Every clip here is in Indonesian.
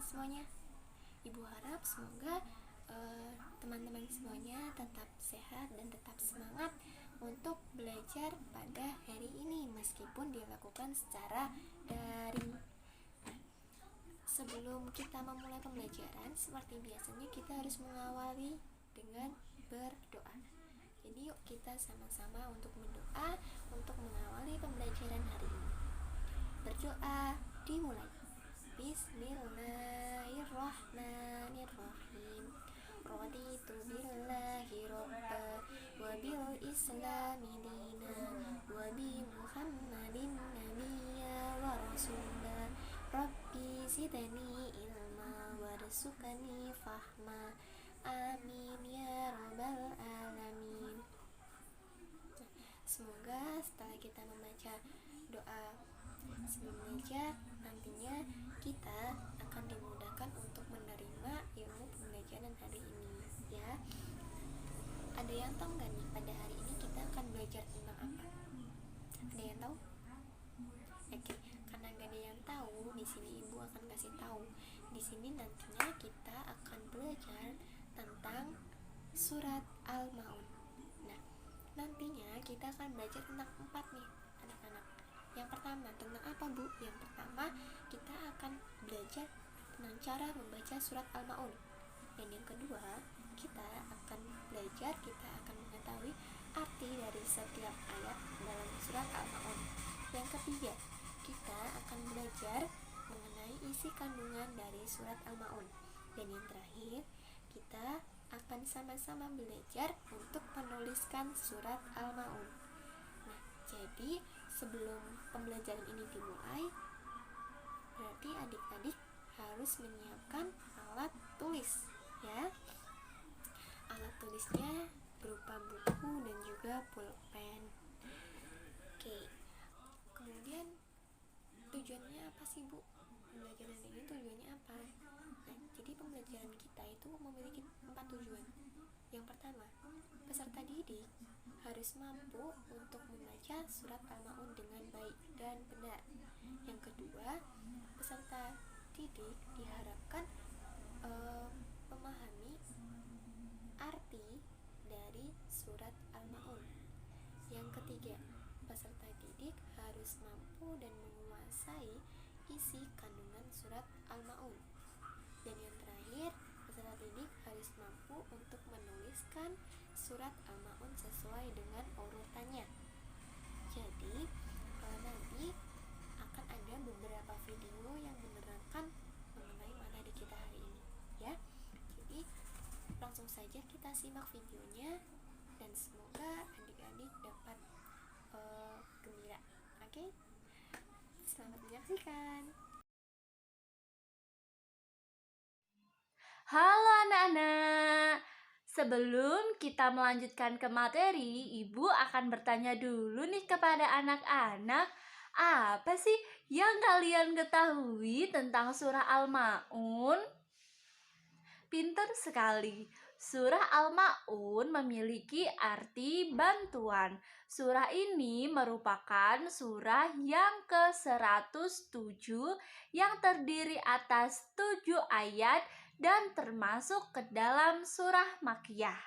semuanya. Ibu harap semoga teman-teman semuanya tetap sehat dan tetap semangat untuk belajar pada hari ini meskipun dilakukan secara daring. Sebelum kita memulai pembelajaran, seperti biasanya kita harus mengawali dengan berdoa. Jadi yuk kita sama-sama untuk berdoa untuk mengawali pembelajaran hari ini. Berdoa dimulai. Bismillahirrahmanirrahim. Raditu billahi robba wa bil islami dina wa bi muhammadin nabiyya wa rasulah. Rabbi zidni ilma warzuqni fahma. Amin ya rabbal alamin. Semoga setelah kita membaca doa sebelum belajar, nantinya kita akan dimudahkan untuk menerima ilmu pembelajaran hari ini, ya. Ada yang tahu nggak nih pada hari ini kita akan belajar tentang apa? Ada yang tahu? Oke, karena nggak ada yang tahu, di sini ibu akan kasih tahu. Di sini nantinya kita akan belajar tentang surat Al-Maun. Nah, nantinya kita akan belajar tentang 4 nih, anak-anak. Yang pertama, tentang apa, Bu? Yang pertama, kita akan belajar tentang cara membaca surat Al-Maun. Dan yang kedua, kita akan mengetahui arti dari setiap ayat dalam surat Al-Maun. Yang ketiga, kita akan belajar mengenai isi kandungan dari surat Al-Maun. Dan yang terakhir, kita akan sama-sama belajar untuk menuliskan surat Al-Maun. Nah, jadi sebelum pembelajaran ini dimulai, berarti adik-adik harus menyiapkan alat tulis, ya. Alat tulisnya berupa buku dan juga pulpen. Oke. Kemudian tujuannya apa sih, Bu? Pembelajaran ini tujuannya apa? Nah, jadi pembelajaran kita itu memiliki 4 tujuan. Yang pertama, peserta didik harus mampu untuk membaca surat Al-Maun dengan baik dan benar. Yang kedua, peserta didik diharapkan memahami arti dari surat Al-Maun. Yang ketiga, peserta didik harus mampu dan menguasai isi kandungan surat Al-Maun. Dan yang terakhir, peserta didik harus mampu untuk menuliskan surat Al-Maun sesuai dengan urutannya. Jadi, nanti akan ada beberapa video yang menerangkan mengenai materi kita hari ini, ya. Jadi, langsung saja kita simak videonya dan semoga adik-adik dapat gembira. Oke? Selamat menyaksikan. Halo anak-anak, sebelum kita melanjutkan ke materi, Ibu akan bertanya dulu nih kepada anak-anak, apa sih yang kalian ketahui tentang surah Al-Maun? Pinter sekali. Surah Al-Maun memiliki arti bantuan. Surah ini merupakan surah yang ke-107 yang terdiri atas 7 ayat dan termasuk ke dalam surah Makkiyah.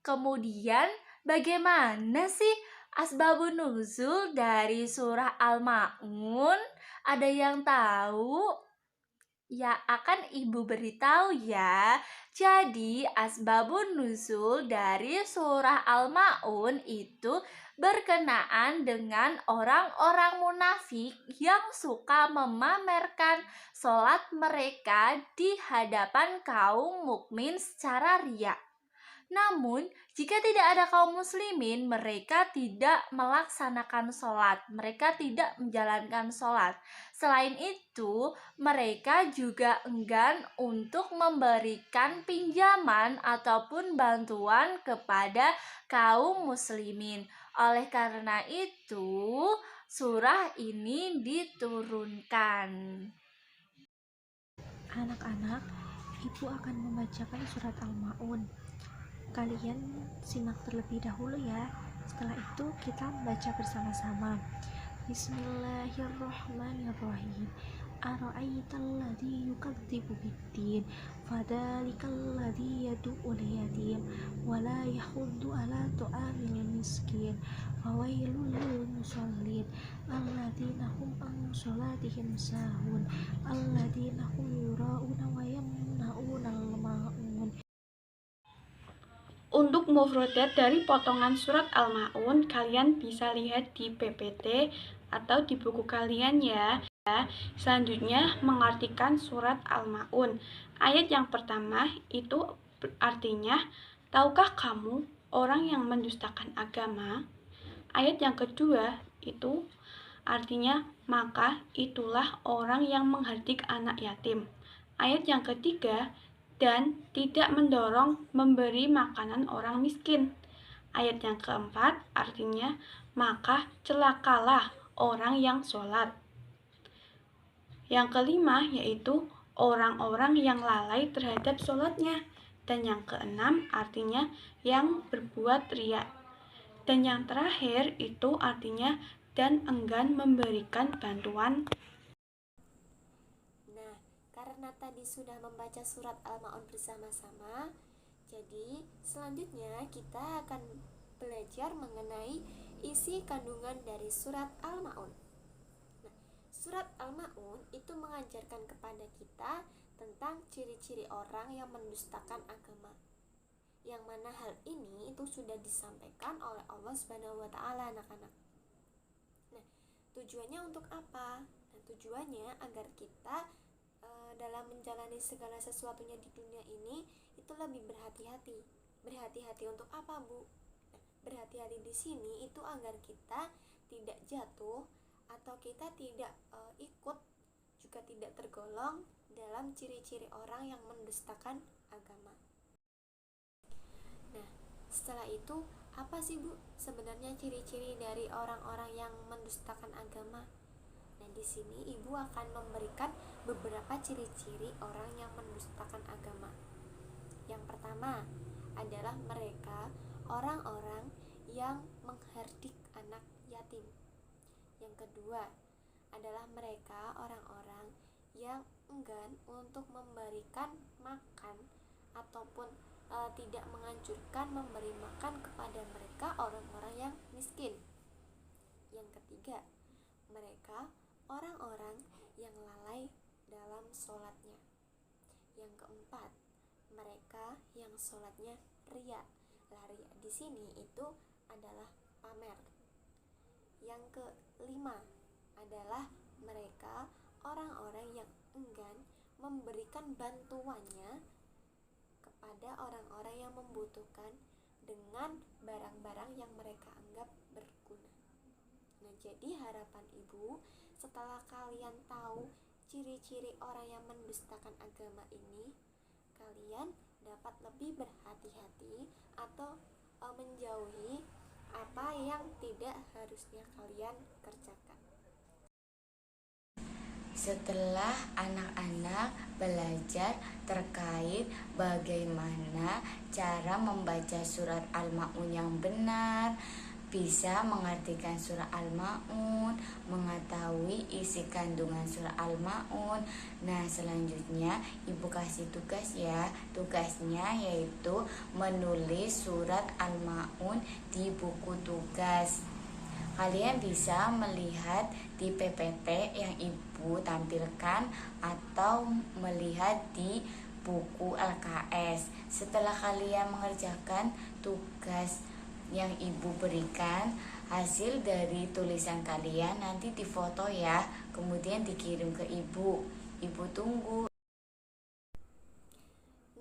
Kemudian, bagaimana sih asbabun nuzul dari surah Al-Maun? Ada yang tahu? Ya, akan Ibu beritahu ya. Jadi, asbabun nuzul dari surah Al-Maun itu berkenaan dengan orang-orang munafik yang suka memamerkan sholat mereka di hadapan kaum mukmin secara riya. Namun, jika tidak ada kaum muslimin, mereka tidak melaksanakan sholat, mereka tidak menjalankan sholat. Selain itu, mereka juga enggan untuk memberikan pinjaman ataupun bantuan kepada kaum muslimin. Oleh karena itu, surah ini diturunkan. Anak-anak, Ibu akan membacakan surat Al-Maun. Kalian simak terlebih dahulu ya. Setelah itu kita membaca bersama-sama. Bismillahirrahmanirrahim. ara'aital ladzi yukadzibu biddin fadzalikal ladzi yad'ul yatim wa la yahuddu ala ta'amil miskin fawailul lil musallin alladzina hum an sholatihim sahun alladzina hum yura'una wa yamna'unal ma'un. Untuk mufradat dari potongan surat Al-Ma'un, kalian bisa lihat di PPT atau di buku kalian ya. Selanjutnya, mengartikan surat Al-Ma'un. Ayat yang pertama itu artinya, tahukah kamu orang yang mendustakan agama? Ayat yang kedua itu artinya, maka itulah orang yang menghardik anak yatim. Ayat yang ketiga, dan tidak mendorong memberi makanan orang miskin. Ayat yang keempat artinya, maka celakalah orang yang sholat. Yang kelima yaitu orang-orang yang lalai terhadap sholatnya. Dan yang keenam artinya yang berbuat riya. Dan yang terakhir itu artinya dan enggan memberikan bantuan. Nah, karena tadi sudah membaca surat Al-Ma'un bersama-sama, jadi selanjutnya kita akan belajar mengenai isi kandungan dari surat Al-Ma'un. Nah, surat Al-Ma'un itu mengajarkan kepada kita tentang ciri-ciri orang yang mendustakan agama. Yang mana hal ini itu sudah disampaikan oleh Allah Subhanahu wa taala, anak-anak. Nah, tujuannya untuk apa? Nah, tujuannya agar kita dalam menjalani segala sesuatunya di dunia ini itu lebih berhati-hati. Berhati-hati untuk apa, Bu? Nah, berhati-hati di sini itu agar kita tidak jatuh atau kita tidak ikut, juga tidak tergolong dalam ciri-ciri orang yang mendustakan agama. Nah, setelah itu apa sih, Bu, sebenarnya ciri-ciri dari orang-orang yang mendustakan agama? Nah, di sini Ibu akan memberikan beberapa ciri-ciri orang yang mendustakan agama. Yang pertama adalah mereka orang-orang yang menghardik anak yatim. Yang kedua adalah mereka orang-orang yang enggan untuk memberikan makan ataupun tidak menganjurkan memberi makan kepada mereka orang-orang yang miskin. Yang ketiga, mereka orang-orang yang lalai dalam sholatnya. Yang keempat, mereka yang sholatnya riya. Riya di sini itu adalah pamer. Yang kelima adalah mereka orang-orang yang enggan memberikan bantuannya kepada orang-orang yang membutuhkan dengan barang-barang yang mereka anggap berguna. Nah, jadi harapan Ibu, setelah kalian tahu ciri-ciri orang yang mendustakan agama ini, kalian dapat lebih berhati-hati atau menjauhi apa yang tidak harusnya kalian kerjakan. Setelah anak-anak belajar terkait bagaimana cara membaca surat Al-Ma'un yang benar, bisa mengartikan surah Al-Ma'un, mengetahui isi kandungan surah Al-Ma'un. Nah, selanjutnya Ibu kasih tugas ya. Tugasnya yaitu menulis surat Al-Ma'un di buku tugas. Kalian bisa melihat di PPT yang Ibu tampilkan atau melihat di buku LKS. Setelah kalian mengerjakan tugas yang Ibu berikan, hasil dari tulisan kalian nanti difoto ya, kemudian dikirim ke Ibu. Ibu tunggu.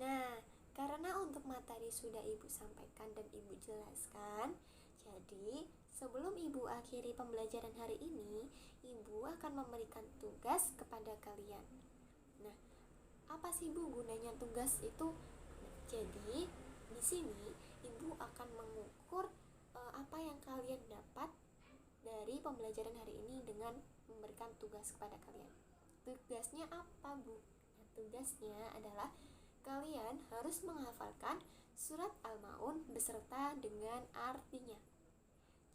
Nah, karena untuk materi sudah Ibu sampaikan dan Ibu jelaskan, jadi sebelum Ibu akhiri pembelajaran hari ini, Ibu akan memberikan tugas kepada kalian. Nah, apa sih, Bu, gunanya tugas itu? Nah, jadi di sini Ibu akan mengukur apa yang kalian dapat dari pembelajaran hari ini dengan memberikan tugas kepada kalian. Tugasnya apa, Bu? Nah, tugasnya adalah kalian harus menghafalkan surat Al-Ma'un beserta dengan artinya.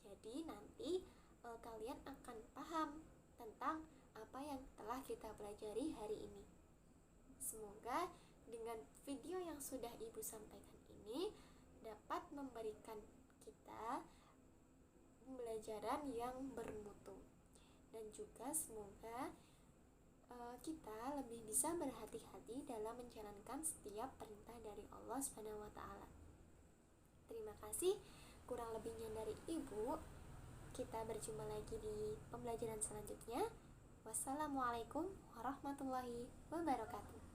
Jadi nanti kalian akan paham tentang apa yang telah kita pelajari hari ini. Semoga dengan video yang sudah Ibu sampaikan ini dapat memberikan kita pembelajaran yang bermutu, dan juga semoga kita lebih bisa berhati-hati dalam menjalankan setiap perintah dari Allah Subhanahu wa taala. Terima kasih, kurang lebihnya dari Ibu. Kita berjumpa lagi di pembelajaran selanjutnya. Wassalamualaikum warahmatullahi wabarakatuh.